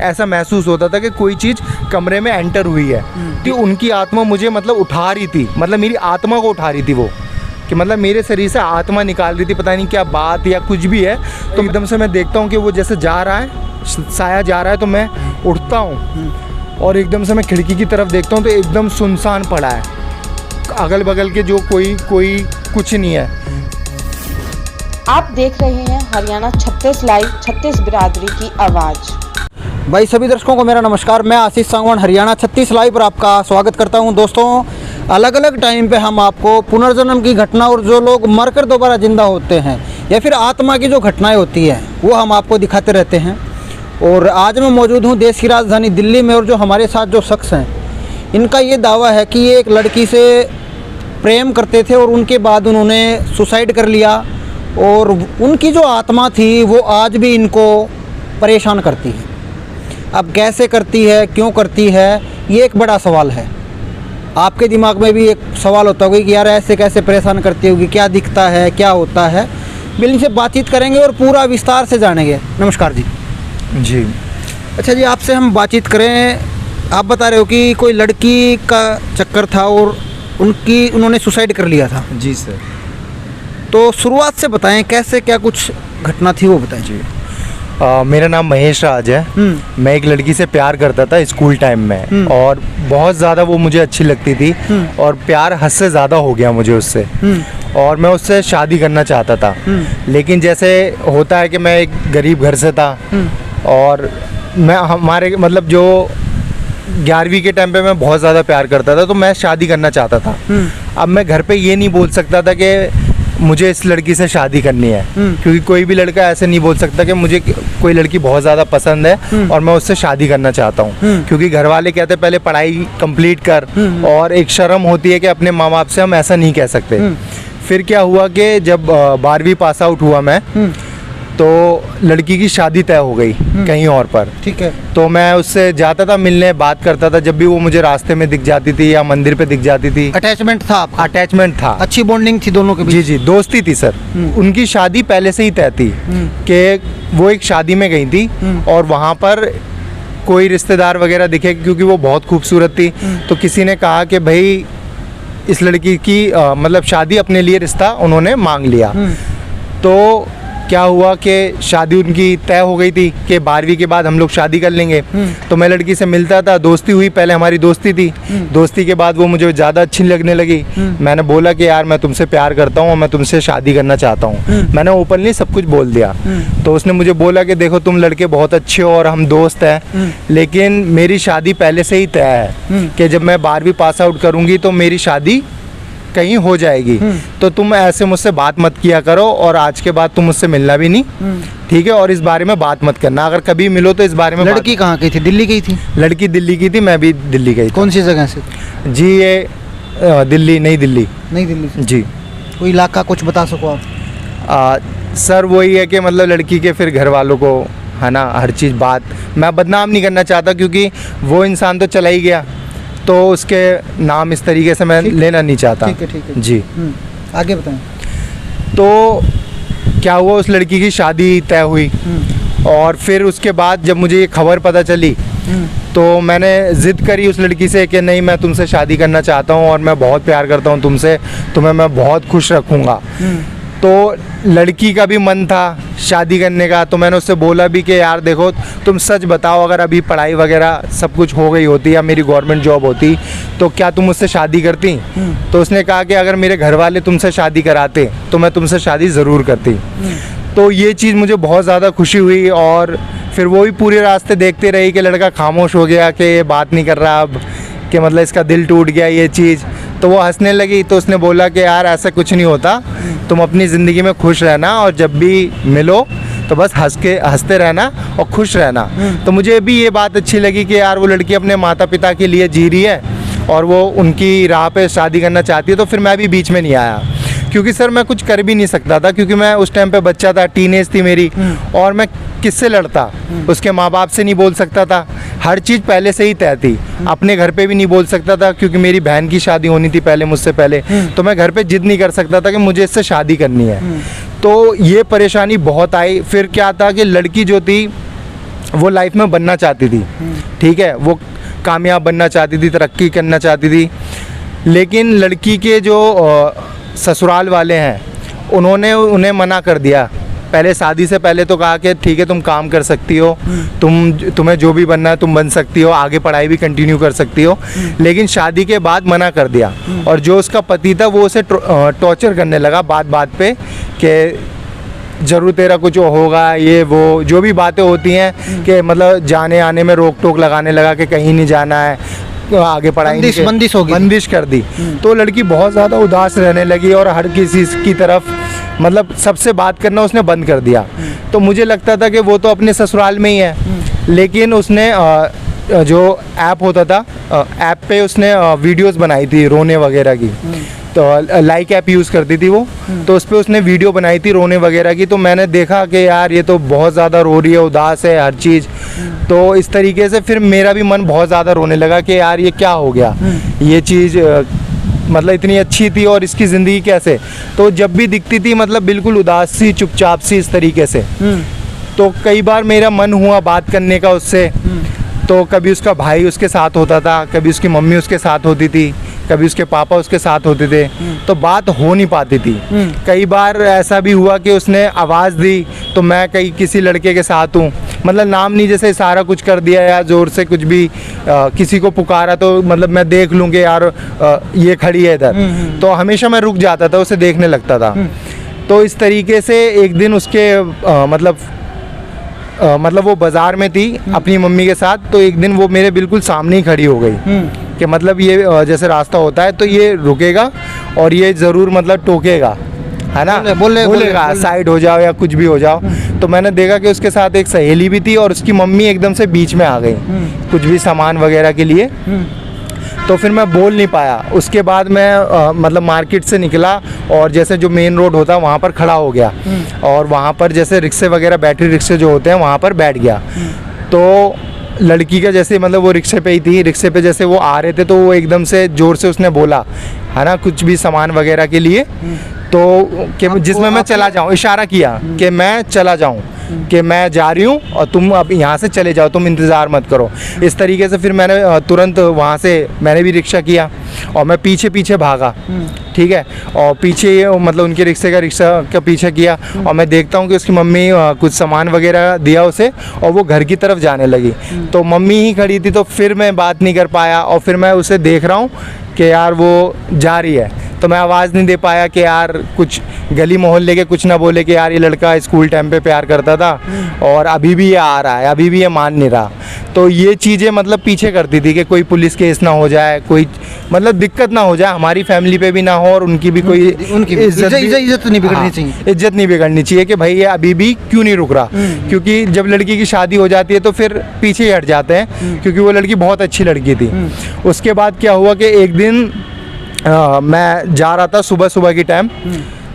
ऐसा महसूस होता था कि कोई चीज़ कमरे में एंटर हुई है। तो उनकी आत्मा मुझे मतलब उठा रही थी, मतलब मेरी आत्मा को उठा रही थी वो, कि मतलब मेरे शरीर से आत्मा निकाल रही थी, पता नहीं क्या बात या कुछ भी है। तो एकदम से मैं देखता हूँ कि वो जैसे जा रहा है, साया जा रहा है, तो मैं उठता हूँ और एकदम से मैं खिड़की की तरफ देखता हूँ तो एकदम सुनसान पड़ा है, अगल बगल के जो कोई कुछ नहीं है। आप देख रहे हैं हरियाणा 36 लाइव, 36 बिरादरी की आवाज़। भाई सभी दर्शकों को मेरा नमस्कार। मैं आशीष सांगवान हरियाणा 36 लाइव पर आपका स्वागत करता हूं। दोस्तों, अलग अलग टाइम पे हम आपको पुनर्जन्म की घटना और जो लोग मरकर दोबारा जिंदा होते हैं या फिर आत्मा की जो घटनाएं होती हैं वो हम आपको दिखाते रहते हैं। और आज मैं मौजूद हूं देश की राजधानी दिल्ली में, और जो हमारे साथ जो शख्स हैं इनका ये दावा है कि ये एक लड़की से प्रेम करते थे और उनके बाद उन्होंने सुसाइड कर लिया, और उनकी जो आत्मा थी वो आज भी इनको परेशान करती है। अब कैसे करती है, क्यों करती है, ये एक बड़ा सवाल है। आपके दिमाग में भी एक सवाल होता होगा कि यार ऐसे कैसे परेशान करती होगी, क्या दिखता है, क्या होता है। बिल्कुल से बातचीत करेंगे और पूरा विस्तार से जानेंगे। नमस्कार जी। जी अच्छा जी, आपसे हम बातचीत करें। आप बता रहे हो कि कोई लड़की का चक्कर था और उन्होंने सुसाइड कर लिया था। जी सर। तो शुरुआत से बताएं, कैसे क्या कुछ घटना थी वो बताएं जी। मेरा नाम महेश राज है। मैं एक लड़की से प्यार करता था स्कूल टाइम में, और बहुत ज़्यादा वो मुझे अच्छी लगती थी, और प्यार हद से ज़्यादा हो गया मुझे उससे, और मैं उससे शादी करना चाहता था। लेकिन जैसे होता है कि मैं एक गरीब घर से था, और मैं हमारे मतलब जो 11वीं के टाइम पे मैं बहुत ज़्यादा प्यार करता था, तो मैं शादी करना चाहता था। अब मैं घर पे ये नहीं बोल सकता था कि मुझे इस लड़की से शादी करनी है, क्योंकि कोई भी लड़का ऐसे नहीं बोल सकता कि मुझे कोई लड़की बहुत ज़्यादा पसंद है और मैं उससे शादी करना चाहता हूँ, क्योंकि घर वाले कहते हैं पहले पढ़ाई कंप्लीट कर, और एक शर्म होती है कि अपने माँ बाप से हम ऐसा नहीं कह सकते। फिर क्या हुआ कि जब 12वीं पास आउट हुआ मैं, तो लड़की की शादी तय हो गई कहीं और पर। ठीक है। तो मैं उससे जाता था मिलने, बात करता था, जब भी वो मुझे रास्ते में दिख जाती थी या मंदिर पे दिख जाती थी। अटैचमेंट था आपका? अटैचमेंट था, अच्छी बॉन्डिंग थी दोनों के बीच? जी जी, दोस्ती थी सर। उनकी शादी पहले से ही तय थी कि वो एक शादी में गई थी, और वहाँ पर कोई रिश्तेदार वगैरह दिखे, क्योंकि वो बहुत खूबसूरत थी। तो किसी ने कहा कि भाई इस लड़की की मतलब शादी, अपने लिए रिश्ता उन्होंने मांग लिया। तो क्या हुआ कि शादी उनकी तय हो गई थी कि 12वीं के बाद हम लोग शादी कर लेंगे। तो मैं लड़की से मिलता था, दोस्ती हुई, पहले हमारी दोस्ती थी। दोस्ती के बाद वो मुझे ज़्यादा अच्छी लगने लगी। मैंने बोला कि यार मैं तुमसे प्यार करता हूँ और मैं तुमसे शादी करना चाहता हूँ। मैंने ओपनली सब कुछ बोल दिया। तो उसने मुझे बोला कि देखो तुम लड़के बहुत अच्छे हो और हम दोस्त हैं, लेकिन मेरी शादी पहले से ही तय है कि जब मैं 12वीं पास आउट करूँगी तो मेरी शादी कहीं हो जाएगी। तो तुम ऐसे मुझसे बात मत किया करो, और आज के बाद तुम मुझसे मिलना भी नहीं, ठीक है? और इस बारे में बात मत करना, अगर कभी मिलो तो इस बारे में। लड़की कहाँ की थी? दिल्ली की थी? लड़की दिल्ली की थी, मैं भी दिल्ली गई। कौन सी जगह से? जी ये दिल्ली, नई दिल्ली। नई दिल्ली से? जी। कोई इलाका कुछ बता सको आप? सर वही है कि मतलब लड़की के फिर घर वालों को है ना, हर चीज़ बात, मैं बदनाम नहीं करना चाहता, क्योंकि वो इंसान तो चला ही गया, तो उसके नाम इस तरीके से मैं लेना नहीं चाहता। ठीक है। जी। आगे बताएं। तो क्या हुआ, उस लड़की की शादी तय हुई, और फिर उसके बाद जब मुझे ये खबर पता चली, तो मैंने ज़िद करी उस लड़की से कि नहीं, मैं तुमसे शादी करना चाहता हूँ और मैं बहुत प्यार करता हूँ तुमसे, तुम्हें मैं बहुत खुश रखूँगा। तो लड़की का भी मन था शादी करने का, तो मैंने उससे बोला भी कि यार देखो तुम सच बताओ, अगर अभी पढ़ाई वगैरह सब कुछ हो गई होती या मेरी गवर्नमेंट जॉब होती तो क्या तुम मुझसे शादी करती? तो उसने कहा कि अगर मेरे घर वाले तुमसे शादी कराते तो मैं तुमसे शादी ज़रूर करती। तो ये चीज़ मुझे बहुत ज़्यादा खुशी हुई, और फिर वो भी पूरे रास्ते देखते रही कि लड़का खामोश हो गया, कि ये बात नहीं कर रहा अब, कि मतलब इसका दिल टूट गया ये चीज़। तो वो हंसने लगी, तो उसने बोला कि यार ऐसा कुछ नहीं होता, तुम अपनी ज़िंदगी में खुश रहना, और जब भी मिलो तो बस हंसते रहना और खुश रहना। तो मुझे भी ये बात अच्छी लगी कि यार वो लड़की अपने माता पिता के लिए जी रही है और वो उनकी राह पे शादी करना चाहती है। तो फिर मैं भी बीच में नहीं आया, क्योंकि सर मैं कुछ कर भी नहीं सकता था, क्योंकि मैं उस टाइम पे बच्चा था, टीनेज थी मेरी, और मैं किससे लड़ता? उसके माँ बाप से नहीं बोल सकता था, हर चीज़ पहले से ही तय थी। अपने घर पे भी नहीं बोल सकता था, क्योंकि मेरी बहन की शादी होनी थी पहले मुझसे पहले, तो मैं घर पे जिद नहीं कर सकता था कि मुझे इससे शादी करनी है। तो ये परेशानी बहुत आई। फिर क्या था कि लड़की जो थी वो लाइफ में बनना चाहती थी, ठीक है, वो कामयाब बनना चाहती थी, तरक्की करना चाहती थी। लेकिन लड़की के जो ससुराल वाले हैं उन्होंने उन्हें मना कर दिया। पहले शादी से पहले तो कहा कि ठीक है तुम काम कर सकती हो, तुम्हें जो भी बनना है तुम बन सकती हो, आगे पढ़ाई भी कंटिन्यू कर सकती हो। लेकिन शादी के बाद मना कर दिया। और जो उसका पति था वो उसे टॉर्चर करने लगा बात बात पे कि ज़रूर तेरा कुछ होगा, ये वो जो भी बातें होती हैं कि मतलब जाने आने में रोक टोक लगाने लगा कि कहीं नहीं जाना है, आगे पढ़ाई बंदिश हो गई, बंदिश कर दी। तो लड़की बहुत ज़्यादा उदास रहने लगी और हर किसी की तरफ मतलब सबसे बात करना उसने बंद कर दिया। तो मुझे लगता था कि वो तो अपने ससुराल में ही है, लेकिन उसने जो ऐप होता था, ऐप पे उसने वीडियोस बनाई थी रोने वगैरह की। तो लाइक ऐप यूज़ करती थी वो, तो उस पर उसने वीडियो बनाई थी रोने वगैरह की। तो मैंने देखा कि यार ये तो बहुत ज़्यादा रो रही है, उदास है हर चीज़। तो इस तरीके से फिर मेरा भी मन बहुत ज़्यादा रोने लगा कि यार ये क्या हो गया, ये चीज़ मतलब इतनी अच्छी थी और इसकी ज़िंदगी कैसे। तो जब भी दिखती थी मतलब बिल्कुल उदास सी, चुपचाप सी, इस तरीके से। तो कई बार मेरा मन हुआ बात करने का उससे। तो कभी उसका भाई उसके साथ होता था, कभी उसकी मम्मी उसके साथ होती थी, कभी उसके पापा उसके साथ होते थे, तो बात हो नहीं पाती थी। कई बार ऐसा भी हुआ कि उसने आवाज़ दी तो मैं कहीं किसी लड़के के साथ हूँ, मतलब नाम नहीं, जैसे इशारा कुछ कर दिया या ज़ोर से कुछ भी किसी को पुकारा तो मतलब मैं देख लूँगी यार ये खड़ी है इधर, तो हमेशा मैं रुक जाता था, उसे देखने लगता था। तो इस तरीके से एक दिन उसके मतलब वो बाज़ार में थी अपनी मम्मी के साथ। तो एक दिन वो मेरे बिल्कुल सामने ही खड़ी हो गई कि मतलब ये जैसे रास्ता होता है तो ये रुकेगा और ये ज़रूर मतलब टोकेगा, है ना, बोलेगा साइड हो जाओ या कुछ भी हो जाओ। तो मैंने देखा कि उसके साथ एक सहेली भी थी और उसकी मम्मी एकदम से बीच में आ गई कुछ भी सामान वगैरह के लिए। तो फिर मैं बोल नहीं पाया। उसके बाद मैं मतलब मार्केट से निकला और जैसे जो मेन रोड होता है वहाँ पर खड़ा हो गया और वहाँ पर जैसे रिक्शे वगैरह, बैटरी रिक्शे जो होते हैं, वहाँ पर बैठ गया। तो लड़की का जैसे मतलब वो रिक्शे पे ही थी, रिक्शे पे जैसे वो आ रहे थे तो वो एकदम से ज़ोर से उसने बोला, है ना, कुछ भी सामान वगैरह के लिए, तो कि जिसमें मैं चला जाऊँ, इशारा किया कि मैं चला जाऊँ, कि मैं जा रही हूँ और तुम अब यहाँ से चले जाओ, तुम इंतज़ार मत करो। इस तरीके से फिर मैंने तुरंत वहाँ से मैंने भी रिक्शा किया और मैं पीछे पीछे भागा, ठीक है, और पीछे मतलब उनके रिक्शा का पीछे किया और मैं देखता हूँ कि उसकी मम्मी कुछ सामान वगैरह दिया उसे और वो घर की तरफ जाने लगी। तो मम्मी ही खड़ी थी, तो फिर मैं बात नहीं कर पाया और फिर मैं उसे देख रहा हूँ कि यार वो जा रही है, तो मैं आवाज़ नहीं दे पाया कि यार कुछ गली मोहल्ले के कुछ ना बोले कि यार ये लड़का स्कूल टाइम पे प्यार करता था और अभी भी ये आ रहा है, अभी भी ये मान नहीं रहा। तो ये चीज़ें मतलब पीछे करती थी कि कोई पुलिस केस ना हो जाए, कोई मतलब दिक्कत ना हो जाए, हमारी फैमिली पे भी ना हो और उनकी भी कोई इज्जत नहीं बिगड़नी चाहिए, इज्जत नहीं बिगड़नी चाहिए कि भाई ये अभी भी क्यों नहीं रुक रहा। क्योंकि जब लड़की की शादी हो जाती है तो फिर पीछे ही हट जाते हैं, क्योंकि वो लड़की बहुत अच्छी लड़की थी। उसके बाद क्या हुआ कि एक दिन मैं जा रहा था सुबह की टाइम,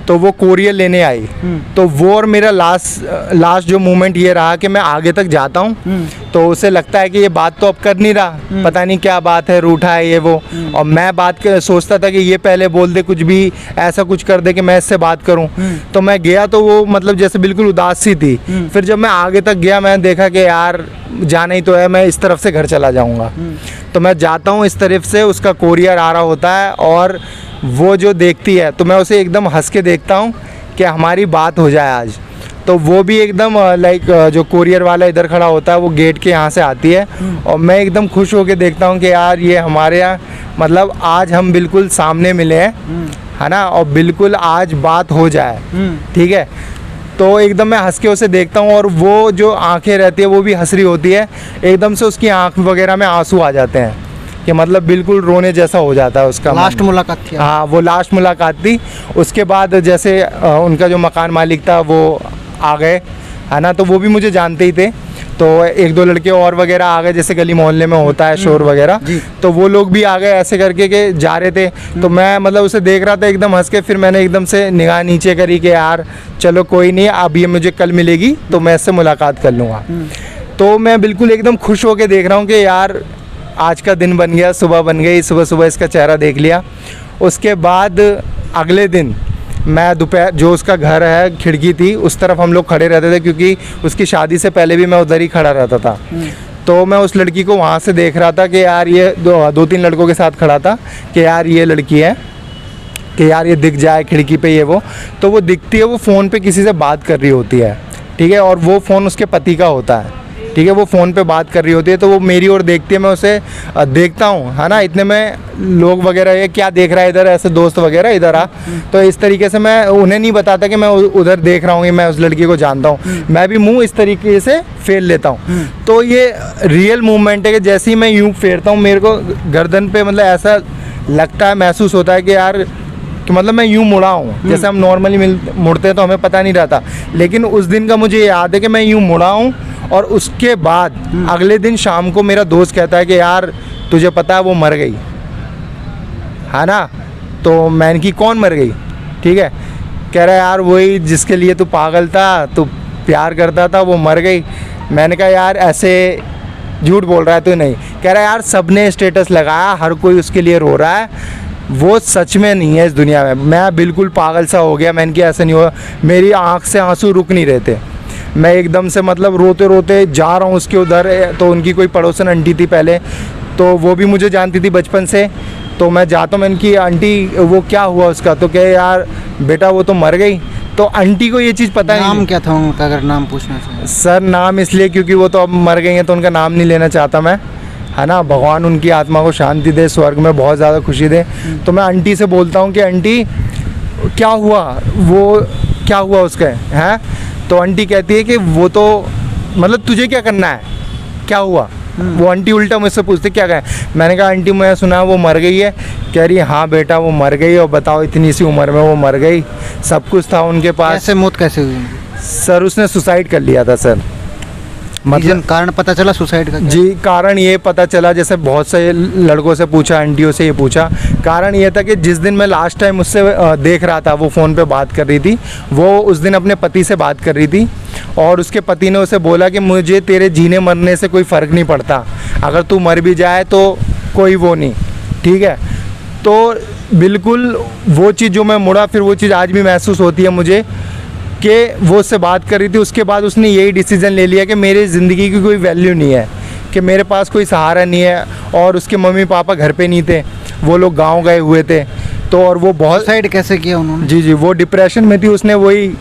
तो वो कोरियर लेने आई। तो वो और मेरा लास्ट जो मोमेंट ये रहा कि मैं आगे तक जाता हूँ तो उसे लगता है कि ये बात तो अब कर नहीं रहा, पता नहीं क्या बात है, रूठा है ये वो, और मैं सोचता था कि ये पहले बोल दे, कुछ भी ऐसा कुछ कर दे कि मैं इससे बात करूं। तो मैं गया तो वो मतलब जैसे बिल्कुल उदास सी थी। फिर जब मैं आगे तक गया मैंने देखा कि यार जाना ही तो है, मैं इस तरफ से घर चला जाऊंगा। तो मैं जाता हूँ इस तरफ से, उसका कोरियर आ रहा होता है और वो जो देखती है तो मैं उसे एकदम हंस के देखता हूँ कि हमारी बात हो जाए आज। तो वो भी एकदम लाइक जो कोरियर वाला इधर खड़ा होता है वो गेट के यहाँ से आती है और मैं एकदम खुश होके देखता हूँ कि यार ये हमारे यहाँ मतलब आज हम बिल्कुल सामने मिले हैं, है ना, और बिल्कुल आज बात हो जाए, ठीक है। तो एकदम मैं हंस के उसे देखता हूँ और वो जो आंखें रहती है वो भी हंस रही होती है, एकदम से उसकी आंख वगैरह में आंसू आ जाते हैं कि मतलब बिल्कुल रोने जैसा हो जाता है उसका। लास्ट मुलाकात थी? हाँ, वो लास्ट मुलाकात थी। उसके बाद जैसे उनका जो मकान मालिक था वो आ गए, है ना, तो वो भी मुझे जानते ही थे। तो एक दो लड़के और वगैरह आ गए, जैसे गली मोहल्ले में होता है शोर वगैरह, तो वो लोग भी आ गए ऐसे करके के जा रहे थे। तो मैं मतलब उसे देख रहा था एकदम हंस के, फिर मैंने एकदम से निगाह नीचे करी कि यार चलो कोई नहीं, अब ये मुझे कल मिलेगी तो मैं इससे मुलाकात कर लूँगा। तो मैं बिल्कुल एकदम खुश होकर देख रहा हूँ कि यार आज का दिन बन गया, सुबह बन गई, सुबह सुबह इसका चेहरा देख लिया। उसके बाद अगले दिन मैं दोपहर जो उसका घर है खिड़की थी उस तरफ हम लोग खड़े रहते थे, क्योंकि उसकी शादी से पहले भी मैं उधर ही खड़ा रहता था। तो मैं उस लड़की को वहाँ से देख रहा था कि यार ये दो तीन लड़कों के साथ खड़ा था कि यार ये लड़की है, कि यार ये दिख जाए खिड़की पे ये वो। तो वो दिखती है, वो फ़ोन पे किसी से बात कर रही होती है, ठीक है, और वो फ़ोन उसके पति का होता है, ठीक है, वो फ़ोन पे बात कर रही होती है। तो वो मेरी ओर देखती है, मैं उसे देखता हूँ, है ना, इतने में लोग वगैरह ये क्या देख रहा है इधर, ऐसे दोस्त वगैरह इधर आ। तो इस तरीके से मैं उन्हें नहीं बताता कि मैं उधर देख रहा हूँ, कि मैं उस लड़की को जानता हूँ, मैं भी मुंह इस तरीके से फेर लेता हूँ। तो ये रियल मूवमेंट है कि जैसे ही मैं यूँ फेरता हूँ, मेरे को गर्दन पे मतलब ऐसा लगता है, महसूस होता है कि यार कि मतलब मैं यूँ मुड़ा हूँ, जैसे हम नॉर्मली मुड़ते हैं तो हमें पता नहीं रहता, लेकिन उस दिन का मुझे याद है कि मैं यूँ मुड़ा हूँ। और उसके बाद अगले दिन शाम को मेरा दोस्त कहता है कि यार तुझे पता है वो मर गई, है ना। तो मैंने की कौन मर गई, ठीक है, कह रहा है यार वही जिसके लिए तू पागल था, तू प्यार करता था, वो मर गई। मैंने कहा यार ऐसे झूठ बोल रहा है तू, नहीं। कह रहा है यार सबने स्टेटस लगाया, हर कोई उसके लिए रो रहा है, वो सच में नहीं है इस दुनिया में। मैं बिल्कुल पागल सा हो गया, मैंने कहा ऐसा नहीं हुआ, मेरी आँख से आंसू रुक नहीं रहे थे, मैं एकदम से मतलब रोते रोते जा रहा हूँ उसके उधर। तो उनकी कोई पड़ोसन आंटी थी पहले, तो वो भी मुझे जानती थी बचपन से। तो मैं जाता हूँ, मैंने की आंटी वो क्या हुआ उसका, तो कहे यार बेटा वो तो मर गई। तो आंटी को ये चीज़ पता नहीं। नाम क्या था उनका, अगर नाम पूछना चाहिए? सर नाम इसलिए क्योंकि वो तो अब मर गई हैं, तो उनका नाम नहीं लेना चाहता मैं, है ना। भगवान उनकी आत्मा को शांति दे, स्वर्ग में बहुत ज़्यादा खुशी दे। तो मैं आंटी से बोलता हूँ कि आंटी क्या हुआ, वो क्या हुआ उसका है। तो आंटी कहती है कि वो तो मतलब तुझे क्या करना है, क्या हुआ। वो आंटी उल्टा मुझसे पूछते क्या कहें। मैंने कहा आंटी मैं सुना वो मर गई है। कह रही हाँ बेटा वो मर गई, और बताओ इतनी सी उम्र में वो मर गई, सब कुछ था उनके पास। कैसे मौत कैसे हुई? सर उसने सुसाइड कर लिया था सर। मतलब कारण पता चला सुसाइड का? जी कारण ये पता चला, जैसे बहुत से लड़कों से पूछा, आंटियों से ये पूछा, कारण ये था कि जिस दिन मैं लास्ट टाइम उससे देख रहा था, वो फ़ोन पे बात कर रही थी, वो उस दिन अपने पति से बात कर रही थी, और उसके पति ने उसे बोला कि मुझे तेरे जीने मरने से कोई फ़र्क नहीं पड़ता, अगर तू मर भी जाए तो कोई वो नहीं, ठीक है। तो बिल्कुल वो चीज़ जो मैं मुड़ा, फिर वो चीज़ आज भी महसूस होती है मुझे कि वो उससे बात कर रही थी। उसके बाद उसने यही डिसीज़न ले लिया कि मेरी ज़िंदगी की कोई वैल्यू नहीं है, कि मेरे पास कोई सहारा नहीं है। और उसके मम्मी पापा घर पे नहीं थे, वो लोग गांव गए हुए थे। तो और वो बहुत सुसाइड कैसे किया उन्होंने? जी वो डिप्रेशन में थी, उसने वही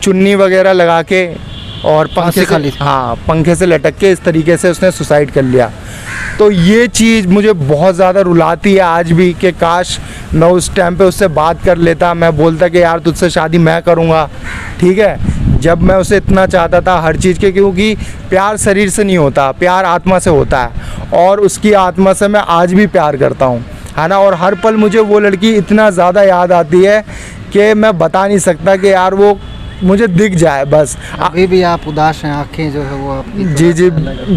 चुन्नी वगैरह लगा के और पंखे से, हाँ पंखे से लटक के इस तरीके से उसने सुसाइड कर लिया। तो ये चीज़ मुझे बहुत ज़्यादा रुलाती है आज भी कि काश मैं उस टाइम पे उससे बात कर लेता, मैं बोलता कि यार तुझसे शादी मैं करूँगा, ठीक है। जब मैं उसे इतना चाहता था हर चीज़ के, क्योंकि प्यार शरीर से नहीं होता, प्यार आत्मा से होता है, और उसकी आत्मा से मैं आज भी प्यार करता हूँ, है ना। और हर पल मुझे वो लड़की इतना ज़्यादा याद आती है कि मैं बता नहीं सकता कि यार वो मुझे दिख जाए बस। अभी भी आप उदास हैं, आंखें जो है वो आपकी? जी जी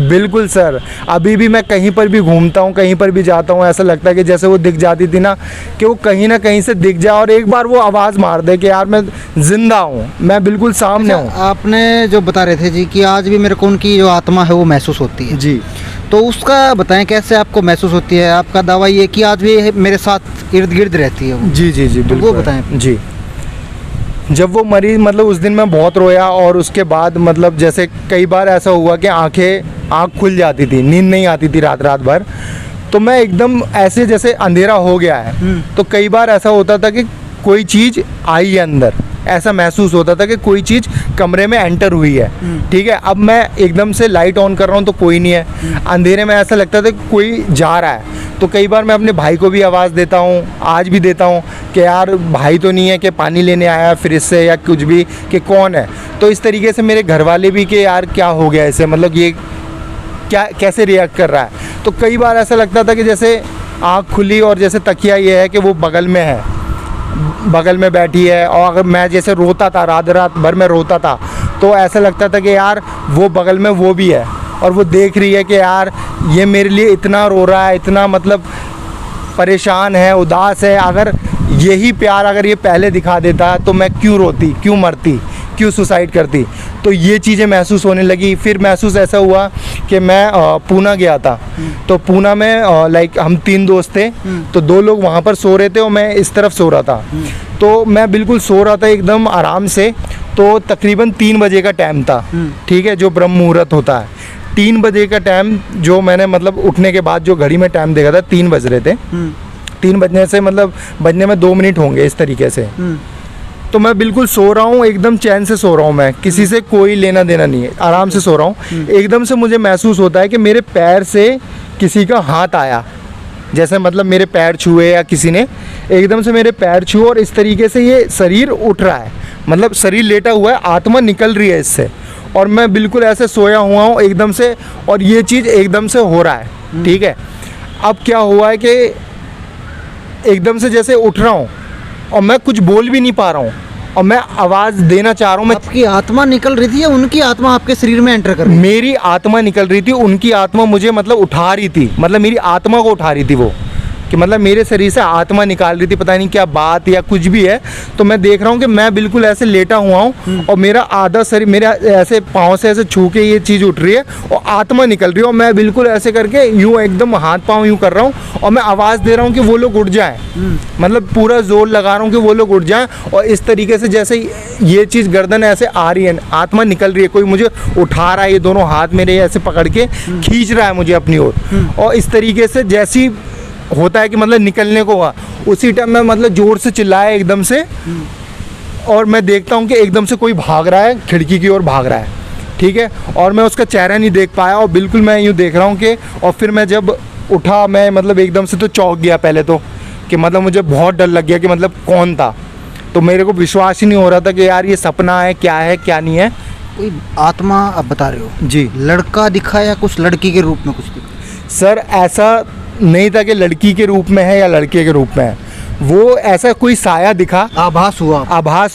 बिल्कुल सर, अभी भी मैं कहीं पर भी घूमता हूँ, कहीं पर भी जाता हूँ, ऐसा लगता है कि जैसे वो दिख जाती थी ना, कि वो कहीं ना कहीं से दिख जाए और एक बार वो आवाज़ मार दे कि यार मैं ज़िंदा हूँ, मैं बिल्कुल सामने हूँ। आपने जो बता रहे थे जी कि आज भी मेरे को उनकी जो आत्मा है वो महसूस होती है जी, तो उसका बताएं कैसे आपको महसूस होती है? आपका दावा ये कि आज भी मेरे साथ इर्द गिर्द रहती है वो? जी जी जी बिल्कुल। वो बताएं जी, जब वो मरी मतलब उस दिन मैं बहुत रोया, और उसके बाद मतलब जैसे कई बार ऐसा हुआ कि आँख खुल जाती थी, नींद नहीं आती थी रात भर, तो मैं एकदम ऐसे जैसे अंधेरा हो गया है, तो कई बार ऐसा होता था कि कोई चीज़ आई है अंदर, ऐसा महसूस होता था कि कोई चीज़ कमरे में एंटर हुई है, ठीक है। अब मैं एकदम से लाइट ऑन कर रहा हूँ तो कोई नहीं है, अंधेरे में ऐसा लगता था कि कोई जा रहा है। तो कई बार मैं अपने भाई को भी आवाज़ देता हूँ, आज भी देता हूँ कि यार भाई तो नहीं है कि पानी लेने आया फ्रिज से या कुछ भी, कि कौन है। तो इस तरीके से मेरे घर वाले भी कि यार क्या हो गया इसे, मतलब ये क्या कैसे रिएक्ट कर रहा है। तो कई बार ऐसा लगता था कि जैसे आँख खुली और जैसे तकिया ये है कि वो बगल में है, बगल में बैठी है, और अगर मैं जैसे रोता था, रात भर में रोता था, तो ऐसा लगता था कि यार वो बगल में वो भी है, और वो देख रही है कि यार ये मेरे लिए इतना रो रहा है, इतना मतलब परेशान है, उदास है। अगर यही प्यार अगर ये पहले दिखा देता तो मैं क्यों रोती, क्यों मरती, क्यों सुसाइड करती। तो ये चीज़ें महसूस होने लगी। फिर महसूस ऐसा हुआ कि मैं पूना गया था, तो पूना में लाइक हम 3 दोस्त थे, तो 2 लोग वहाँ पर सो रहे थे और मैं इस तरफ सो रहा था। तो मैं बिल्कुल सो रहा था एकदम आराम से। तो तकरीबन 3 बजे का टाइम था, ठीक है, जो ब्रह्म मुहूर्त होता है। 3 बजे का टाइम जो मैंने मतलब उठने के बाद जो घड़ी में टाइम देखा था, 3 बज रहे थे। 3 बजने से मतलब बजने में 2 मिनट होंगे इस तरीके से। तो मैं बिल्कुल सो रहा हूँ, एकदम चैन से सो रहा हूँ, मैं किसी से कोई लेना देना नहीं है, आराम से सो रहा हूँ। एकदम से मुझे महसूस होता है कि मेरे पैर से किसी का हाथ आया, जैसे मतलब मेरे पैर छुए या किसी ने एकदम से मेरे पैर छुए, और इस तरीके से ये शरीर उठ रहा है, मतलब शरीर लेटा हुआ है, आत्मा निकल रही है इससे, और मैं बिल्कुल ऐसे सोया हुआ हूँ एकदम से, और ये चीज़ एकदम से हो रहा है, ठीक है। अब क्या हुआ है कि एकदम से जैसे उठ रहा हूँ और मैं कुछ बोल भी नहीं पा रहा हूँ, और मैं आवाज़ देना चाह रहा हूँ। मैं आपकी आत्मा निकल रही थी या उनकी आत्मा आपके शरीर में एंटर कर रही थी? मेरी आत्मा निकल रही थी, उनकी आत्मा मुझे मतलब उठा रही थी, मतलब मेरी आत्मा को उठा रही थी वो, कि मतलब मेरे शरीर से आत्मा निकाल रही थी, पता नहीं क्या बात या कुछ भी है। तो मैं देख रहा हूँ कि मैं बिल्कुल ऐसे लेटा हुआ हूँ, और मेरा आधा शरीर मेरे ऐसे पाँव से ऐसे छू के ये चीज़ उठ रही है, और आत्मा निकल रही है, और मैं बिल्कुल ऐसे करके यूँ एकदम हाथ पाँव यूँ कर रहा हूँ, और मैं आवाज़ दे रहा हूँ कि वो लोग उठ जाएँ, मतलब पूरा जोर लगा रहा हूँ कि वो लोग उठ जाएँ। और इस तरीके से जैसे ये चीज़ गर्दन ऐसे आ रही है, आत्मा निकल रही है, कोई मुझे उठा रहा है, ये दोनों हाथ मेरे ऐसे पकड़ के खींच रहा है मुझे अपनी ओर, और इस तरीके से जैसी होता है कि मतलब निकलने को हुआ, उसी टाइम मैं मतलब ज़ोर से चिल्लाया एकदम से, और मैं देखता हूँ कि एकदम से कोई भाग रहा है, खिड़की की ओर भाग रहा है, ठीक है। और मैं उसका चेहरा नहीं देख पाया, और बिल्कुल मैं यूँ देख रहा हूँ कि, और फिर मैं जब उठा, मैं मतलब एकदम से तो चौंक गया पहले तो, कि मतलब मुझे बहुत डर लग गया कि मतलब कौन था। तो मेरे को विश्वास ही नहीं हो रहा था कि यार ये सपना है क्या नहीं है। कोई आत्मा आप बता रहे हो जी, लड़का दिखा या कुछ लड़की के रूप में कुछ दिखा? सर ऐसा नहीं था कि लड़की के रूप में है या लड़के के रूप में है, वो ऐसा कोई साया दिखा, आभास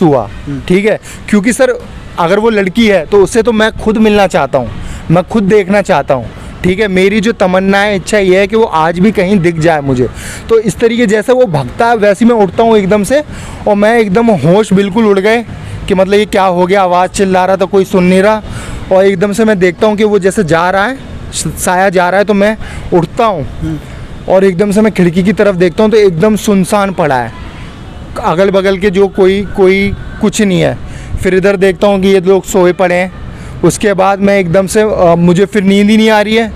हुआ। ठीक है। क्योंकि सर अगर वो लड़की है तो उससे तो मैं खुद मिलना चाहता हूँ, मैं खुद देखना चाहता हूँ, ठीक है। मेरी जो तमन्ना है, इच्छा ये है कि वो आज भी कहीं दिख जाए मुझे। तो इस तरीके जैसे वो भगता है वैसे मैं उठता हूँ एकदम से, और मैं एकदम होश बिल्कुल उड़ गए कि मतलब ये क्या हो गया, आवाज़ चिल्ला रहा था, कोई सुन नहीं रहा, और एकदम से मैं देखता हूँ कि वो जैसे जा रहा है, साया जा रहा है, तो मैं उठता हूँ और एकदम से मैं खिड़की की तरफ देखता हूँ तो एकदम सुनसान पड़ा है, अगल बगल के जो कोई कुछ नहीं है। फिर इधर देखता हूँ कि ये लोग सोए पड़े हैं। उसके बाद मैं एकदम से मुझे फिर नींद ही नहीं आ रही है।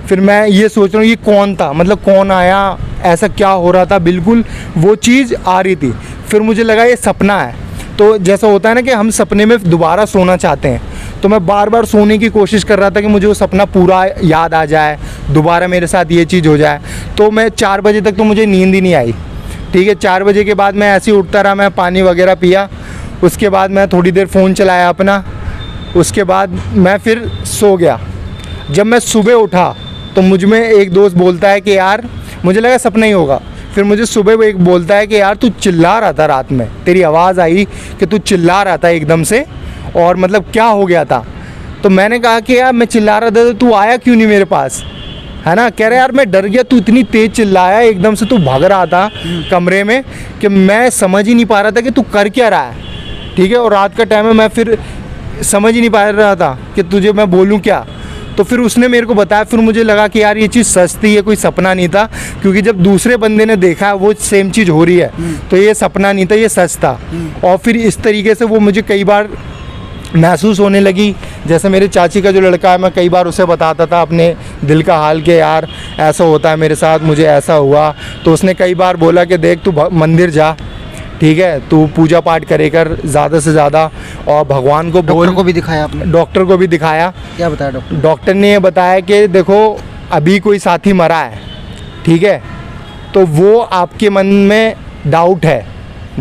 फिर मैं ये सोच रहा हूँ ये कौन था, मतलब कौन आया, ऐसा क्या हो रहा था, बिल्कुल वो चीज़ आ रही थी। फिर मुझे लगा ये सपना है। तो जैसा होता है ना कि हम सपने में दोबारा सोना चाहते हैं, तो मैं बार बार सोने की कोशिश कर रहा था कि मुझे वो सपना पूरा याद आ जाए, दोबारा मेरे साथ ये चीज़ हो जाए। तो मैं 4 बजे तक तो मुझे नींद ही नहीं आई, ठीक है। 4 बजे के बाद मैं ऐसे ही उठता रहा, मैं पानी वगैरह पिया, उसके बाद मैं थोड़ी देर फ़ोन चलाया अपना, उसके बाद मैं फिर सो गया। जब मैं सुबह उठा तो मुझ में एक दोस्त बोलता है कि यार, मुझे लगा सपना ही होगा, फिर मुझे सुबह वो एक बोलता है कि यार तू चिल्ला रहा था रात में, तेरी आवाज़ आई कि तू चिल्ला रहा था एकदम से, और मतलब क्या हो गया था। तो मैंने कहा कि यार मैं चिल्ला रहा था तो तू आया क्यों नहीं मेरे पास, है ना। कह रहा यार मैं डर गया, तू इतनी तेज़ चिल्लाया, एकदम से तू भाग रहा था कमरे में कि मैं समझ ही नहीं पा रहा था कि तू कर क्या रहा है, ठीक है। और रात का टाइम है, मैं फिर समझ ही नहीं पा रहा था कि तुझे मैं बोलूँ क्या। तो फिर उसने मेरे को बताया, फिर मुझे लगा कि यार ये चीज़ सच थी, ये कोई सपना नहीं था, क्योंकि जब दूसरे बंदे ने देखा वो सेम चीज़ हो रही है, तो ये सपना नहीं था, ये सच था। और फिर इस तरीके से वो मुझे कई बार महसूस होने लगी। जैसे मेरे चाची का जो लड़का है, मैं कई बार उसे बताता था अपने दिल का हाल के यार ऐसा होता है मेरे साथ, मुझे ऐसा हुआ। तो उसने कई बार बोला कि देख तू मंदिर जा, ठीक है, तू पूजा पाठ करे कर ज़्यादा से ज़्यादा, और भगवान को बोल। डॉक्टर को भी दिखाया आपने? डॉक्टर को भी दिखाया। क्या बताया डॉक्टर? डॉक्टर ने ये बताया कि देखो अभी कोई साथी मरा है, ठीक है, तो वो आपके मन में डाउट है,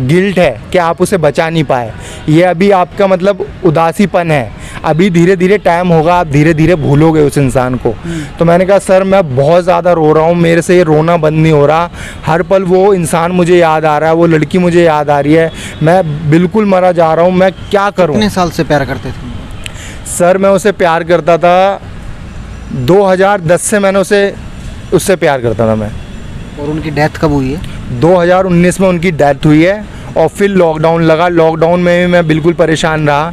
गिल्ट है कि आप उसे बचा नहीं पाए, ये अभी आपका मतलब उदासीपन है, अभी धीरे धीरे टाइम होगा, आप धीरे धीरे भूलोगे उस इंसान को। तो मैंने कहा सर मैं बहुत ज़्यादा रो रहा हूँ, मेरे से ये रोना बंद नहीं हो रहा, हर पल वो इंसान मुझे याद आ रहा है, वो लड़की मुझे याद आ रही है, मैं बिल्कुल मरा जा रहा हूँ, मैं क्या करूँ। कितने साल से प्यार करते थे? सर मैं उसे प्यार करता था 2010 से, मैंने उससे प्यार करता था मैं। और उनकी डेथ कब हुई है? 2019 में उनकी डेथ हुई है, और फिर लॉकडाउन लगा, लॉकडाउन में भी मैं बिल्कुल परेशान रहा।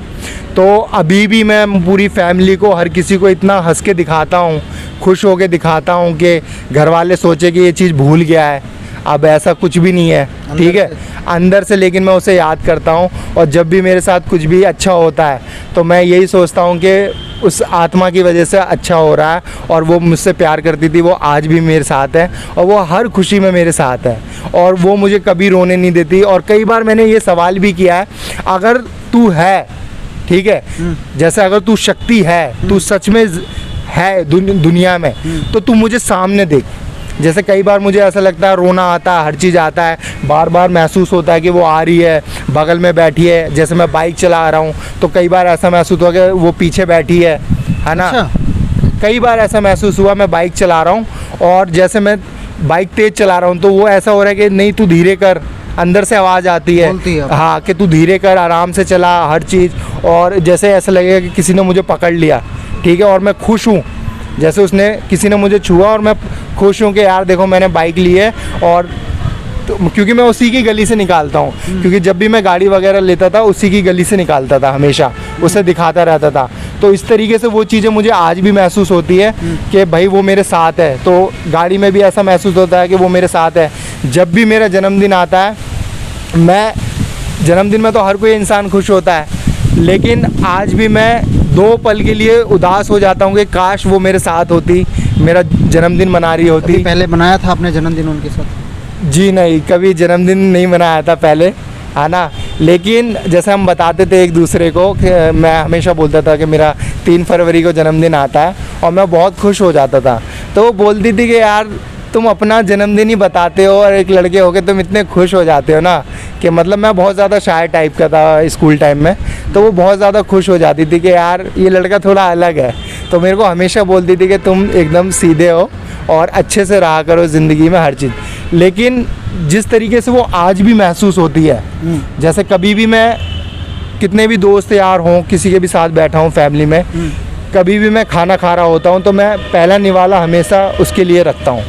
तो अभी भी मैं पूरी फैमिली को, हर किसी को इतना हंस के दिखाता हूँ, खुश हो के दिखाता हूँ कि घर वाले सोचे कि ये चीज़ भूल गया है। अब ऐसा कुछ भी नहीं है, ठीक है, अंदर से। लेकिन मैं उसे याद करता हूँ, और जब भी मेरे साथ कुछ भी अच्छा होता है तो मैं यही सोचता हूँ कि उस आत्मा की वजह से अच्छा हो रहा है, और वो मुझसे प्यार करती थी, वो आज भी मेरे साथ है, और वो हर खुशी में मेरे साथ है, और वो मुझे कभी रोने नहीं देती। और कई बार मैंने ये सवाल भी किया है, अगर तू है, ठीक है, जैसे अगर तू शक्ति है, तू सच में है दुनिया में, तो तू मुझे सामने देख। जैसे कई बार मुझे ऐसा लगता है, रोना आता है, हर चीज़ आता है, बार बार महसूस होता है कि वो आ रही है, बगल में बैठी है। जैसे मैं बाइक चला रहा हूँ तो कई बार ऐसा महसूस हुआ कि वो पीछे बैठी है ना। अच्छा। कई बार ऐसा महसूस हुआ, मैं बाइक चला रहा हूँ और जैसे मैं बाइक तेज़ चला रहा हूँ तो वो ऐसा हो रहा है कि नहीं तू धीरे कर, अंदर से आवाज़ आती है, बोलती है। हाँ, कि तू धीरे कर, आराम से चला, हर चीज़। और जैसे ऐसा लगेगा कि किसी ने मुझे पकड़ लिया, ठीक है, और मैं खुश हूँ, जैसे उसने किसी ने मुझे छुआ और मैं खुश हूँ कि यार देखो मैंने बाइक ली है। और तो क्योंकि मैं उसी की गली से निकालता हूँ, क्योंकि जब भी मैं गाड़ी वगैरह लेता था उसी की गली से निकालता था, हमेशा उसे दिखाता रहता था। तो इस तरीके से वो चीज़ें मुझे आज भी महसूस होती है कि भाई वो मेरे साथ है। तो गाड़ी में भी ऐसा महसूस होता है कि वो मेरे साथ है। जब भी मेरा जन्मदिन आता है, मैं जन्मदिन में तो हर कोई इंसान खुश होता है, लेकिन आज भी मैं 2 पल के लिए उदास हो जाता हूँ कि काश वो मेरे साथ होती, मेरा जन्मदिन मना रही होती। कभी पहले बनाया था आपने जन्मदिन उनके साथ? जी नहीं, कभी जन्मदिन नहीं मनाया था पहले, है ना। लेकिन जैसे हम बताते थे एक दूसरे को कि मैं हमेशा बोलता था कि मेरा 3 फरवरी को जन्मदिन आता है, और मैं बहुत खुश हो जाता था। तो वो बोलती थी कि यार तुम अपना जन्मदिन ही बताते हो और एक लड़के हो के तुम इतने खुश हो जाते हो ना, कि मतलब मैं बहुत ज़्यादा शाय टाइप का था स्कूल टाइम में। तो वो बहुत ज़्यादा खुश हो जाती थी कि यार ये लड़का थोड़ा अलग है। तो मेरे को हमेशा बोलती थी कि तुम एकदम सीधे हो और अच्छे से रहा करो ज़िंदगी में हर चीज़। लेकिन जिस तरीके से वो आज भी महसूस होती है, जैसे कभी भी मैं कितने भी दोस्त यार हों, किसी के भी साथ बैठा हूँ फैमिली में, कभी भी मैं खाना खा रहा होता हूँ तो मैं पहला निवाला हमेशा उसके लिए रखता हूँ,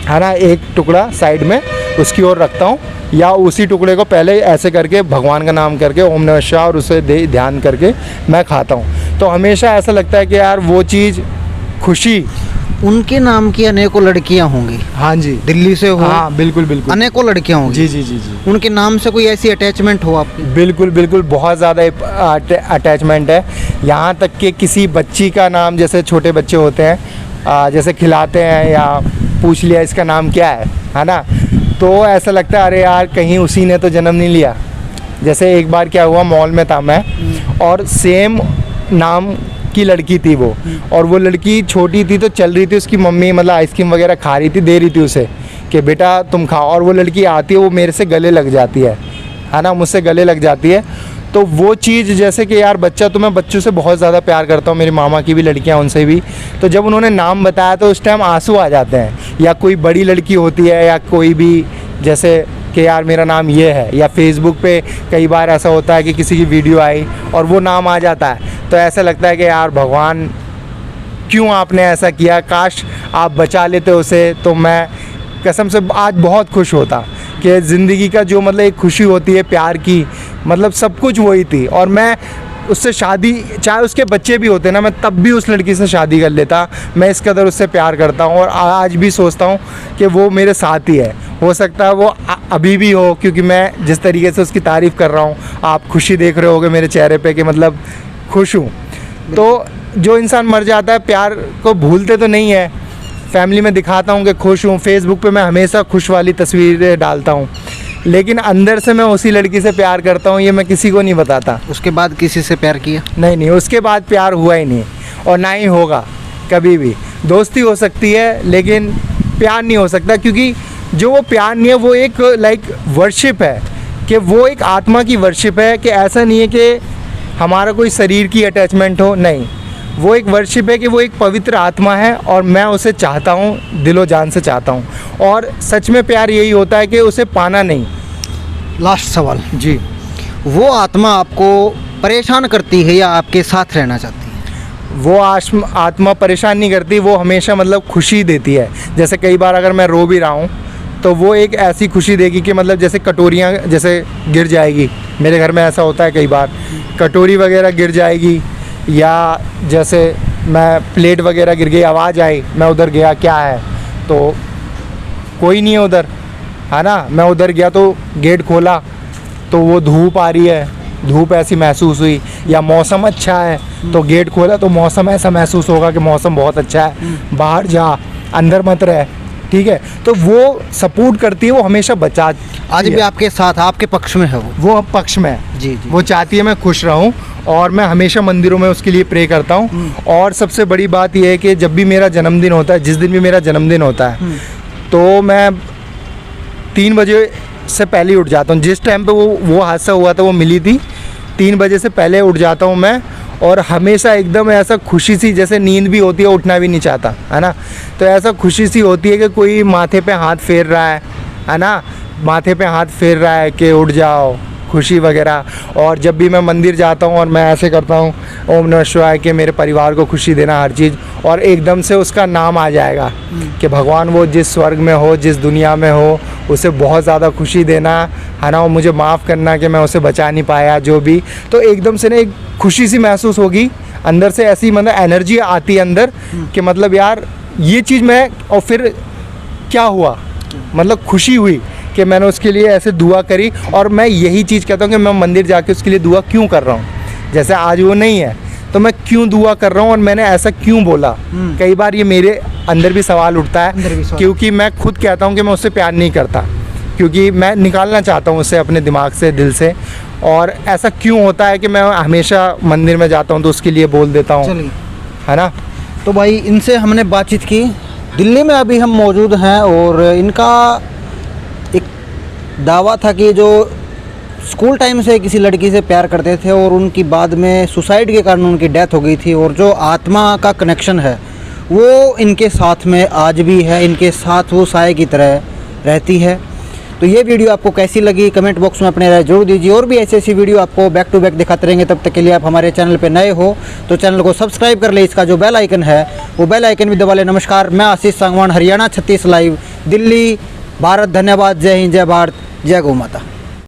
है ना, एक टुकड़ा साइड में उसकी ओर रखता हूँ, या उसी टुकड़े को पहले ऐसे करके भगवान का नाम करके ओम नमः शिवाय और उसे ध्यान करके मैं खाता हूँ। तो हमेशा ऐसा लगता है कि यार वो चीज़, खुशी। उनके नाम की अनेकों लड़कियां होंगी। हाँ जी, दिल्ली से हो? हाँ बिल्कुल बिल्कुल, अनेकों लड़कियां होंगी। जी जी जी जी, उनके नाम से कोई ऐसी अटैचमेंट हो आपकी? बिल्कुल बिल्कुल, बहुत ज़्यादा अटैचमेंट है। यहाँ तक कि किसी बच्ची का नाम, जैसे छोटे बच्चे होते हैं, जैसे खिलाते हैं या पूछ लिया इसका नाम क्या है ना, तो ऐसा लगता है अरे यार कहीं उसी ने तो जन्म नहीं लिया। जैसे एक बार क्या हुआ, मॉल में था मैं, और सेम नाम की लड़की थी वो, और वो लड़की छोटी थी तो चल रही थी, उसकी मम्मी मतलब आइसक्रीम वगैरह खा रही थी, दे रही थी उसे कि बेटा तुम खाओ, और वो लड़की आती है, वो मेरे से गले लग जाती है ना, मुझसे गले लग जाती है। तो वो चीज़, जैसे कि यार बच्चा, तो मैं बच्चों से बहुत ज़्यादा प्यार करता हूँ, मेरी मामा की भी लड़कियाँ उनसे भी। तो जब उन्होंने नाम बताया तो उस टाइम आंसू आ जाते हैं। या कोई बड़ी लड़की होती है या कोई भी, जैसे कि यार मेरा नाम ये है, या फेसबुक पे कई बार ऐसा होता है कि किसी की वीडियो आई और वो नाम आ जाता है, तो ऐसा लगता है कि यार भगवान क्यों आपने ऐसा किया, काश आप बचा लेते उसे। तो मैं कसम से आज बहुत खुश होता कि ज़िंदगी का जो मतलब एक खुशी होती है प्यार की, मतलब सब कुछ वही थी। और मैं उससे शादी, चाहे उसके बच्चे भी होते ना, मैं तब भी उस लड़की से शादी कर लेता। मैं इस कदर उससे प्यार करता हूँ, और आज भी सोचता हूँ कि वो मेरे साथ ही है। हो सकता है वो अभी भी हो, क्योंकि मैं जिस तरीके से उसकी तारीफ़ कर रहा हूँ, आप खुशी देख रहे होगे मेरे चेहरे पे कि मतलब खुश हूँ। तो जो इंसान मर जाता है, प्यार को भूलते तो नहीं है। फैमिली में दिखाता हूँ कि खुश हूँ, फेसबुक पे मैं हमेशा खुश वाली तस्वीरें डालता हूँ, लेकिन अंदर से मैं उसी लड़की से प्यार करता हूँ, ये मैं किसी को नहीं बताता। उसके बाद किसी से प्यार किया? नहीं, उसके बाद प्यार हुआ ही नहीं, और ना ही होगा कभी भी। दोस्ती हो सकती है लेकिन प्यार नहीं हो सकता, क्योंकि जो वो प्यार नहीं है वो एक लाइक वर्शिप है, कि वो एक आत्मा की वर्शिप है। कि ऐसा नहीं है कि हमारा कोई शरीर की अटैचमेंट हो, नहीं, वो एक वर्शिप है कि वो एक पवित्र आत्मा है, और मैं उसे चाहता हूँ, दिलो जान से चाहता हूँ। और सच में प्यार यही होता है कि उसे पाना नहीं। लास्ट सवाल जी, वो आत्मा आपको परेशान करती है या आपके साथ रहना चाहती है? वो आत्मा परेशान नहीं करती, वो हमेशा मतलब खुशी देती है। जैसे कई बार अगर मैं रो भी रहा हूँ तो वो एक ऐसी खुशी देगी कि मतलब जैसे कटोरियाँ जैसे गिर जाएगी, मेरे घर में ऐसा होता है कई बार, कटोरी वगैरह गिर जाएगी, या जैसे मैं प्लेट वगैरह गिर गई, आवाज़ आई, मैं उधर गया क्या है, तो कोई नहीं है उधर, है ना। मैं उधर गया तो गेट खोला तो वो धूप आ रही है, धूप ऐसी महसूस हुई, या मौसम अच्छा है तो गेट खोला तो मौसम ऐसा महसूस होगा कि मौसम बहुत अच्छा है, बाहर जा, अंदर मत रह, ठीक है। तो वो सपोर्ट करती है, वो हमेशा बचा, आज भी आपके साथ, आपके पक्ष में है वो पक्ष में है जी जी। वो चाहती है मैं खुश रहूं, और मैं हमेशा मंदिरों में उसके लिए प्रे करता हूं। और सबसे बड़ी बात यह है कि जब भी मेरा जन्मदिन होता है, जिस दिन भी मेरा जन्मदिन होता है, तो मैं 3 बजे से पहले ही उठ जाता हूँ। जिस टाइम पे वो हादसा हुआ था, वो मिली थी, 3 बजे से पहले उठ जाता हूँ मैं, और हमेशा एकदम ऐसा खुशी सी, जैसे नींद भी होती है, उठना भी नहीं चाहता, है ना। तो ऐसा खुशी सी होती है कि कोई माथे पे हाथ फेर रहा है ना, माथे पे हाथ फेर रहा है कि उठ जाओ, खुशी वगैरह। और जब भी मैं मंदिर जाता हूँ और मैं ऐसे करता हूँ, ओम नमः शिवाय, कि मेरे परिवार को खुशी देना हर चीज़, और एकदम से उसका नाम आ जाएगा कि भगवान वो जिस स्वर्ग में हो, जिस दुनिया में हो, उसे बहुत ज़्यादा खुशी देना, है ना, और मुझे माफ़ करना कि मैं उसे बचा नहीं पाया जो भी। तो एकदम से ना एक खुशी सी महसूस होगी अंदर से, ऐसी मतलब एनर्जी आती है अंदर कि मतलब यार ये चीज़ मैं, और फिर क्या हुआ, मतलब खुशी हुई कि मैंने उसके लिए ऐसे दुआ करी। और मैं यही चीज़ कहता हूँ कि मैं मंदिर जाके उसके लिए दुआ क्यों कर रहा हूँ। जैसे आज वो नहीं है तो मैं क्यों दुआ कर रहा हूँ, और मैंने ऐसा क्यों बोला। कई बार ये मेरे अंदर भी सवाल उठता है, क्योंकि मैं खुद कहता हूँ कि मैं उससे प्यार नहीं करता, क्योंकि मैं निकालना चाहता हूँ उससे अपने दिमाग से, दिल से। और ऐसा क्यों होता है कि मैं हमेशा मंदिर में जाता हूँ तो उसके लिए बोल देता हूँ, है ना। तो भाई इनसे हमने बातचीत की, दिल्ली में अभी हम मौजूद हैं, और इनका एक दावा था कि जो स्कूल टाइम से किसी लड़की से प्यार करते थे और उनकी बाद में सुसाइड के कारण उनकी डेथ हो गई थी, और जो आत्मा का कनेक्शन है वो इनके साथ में आज भी है, इनके साथ वो साए की तरह रहती है। तो ये वीडियो आपको कैसी लगी कमेंट बॉक्स में अपने राय जरूर दीजिए, और भी ऐसी ऐसी वीडियो आपको बैक टू बैक दिखाते रहेंगे। तब तक के लिए आप हमारे चैनल पे नए हो तो चैनल को सब्सक्राइब कर ले, इसका जो बेल आइकन है वो बेल आइकन भी दबा ले। नमस्कार, मैं आशीष सांगवान, हरियाणा 36 लाइव, दिल्ली, भारत। धन्यवाद, जय हिंद, जय भारत, जय गौ माता।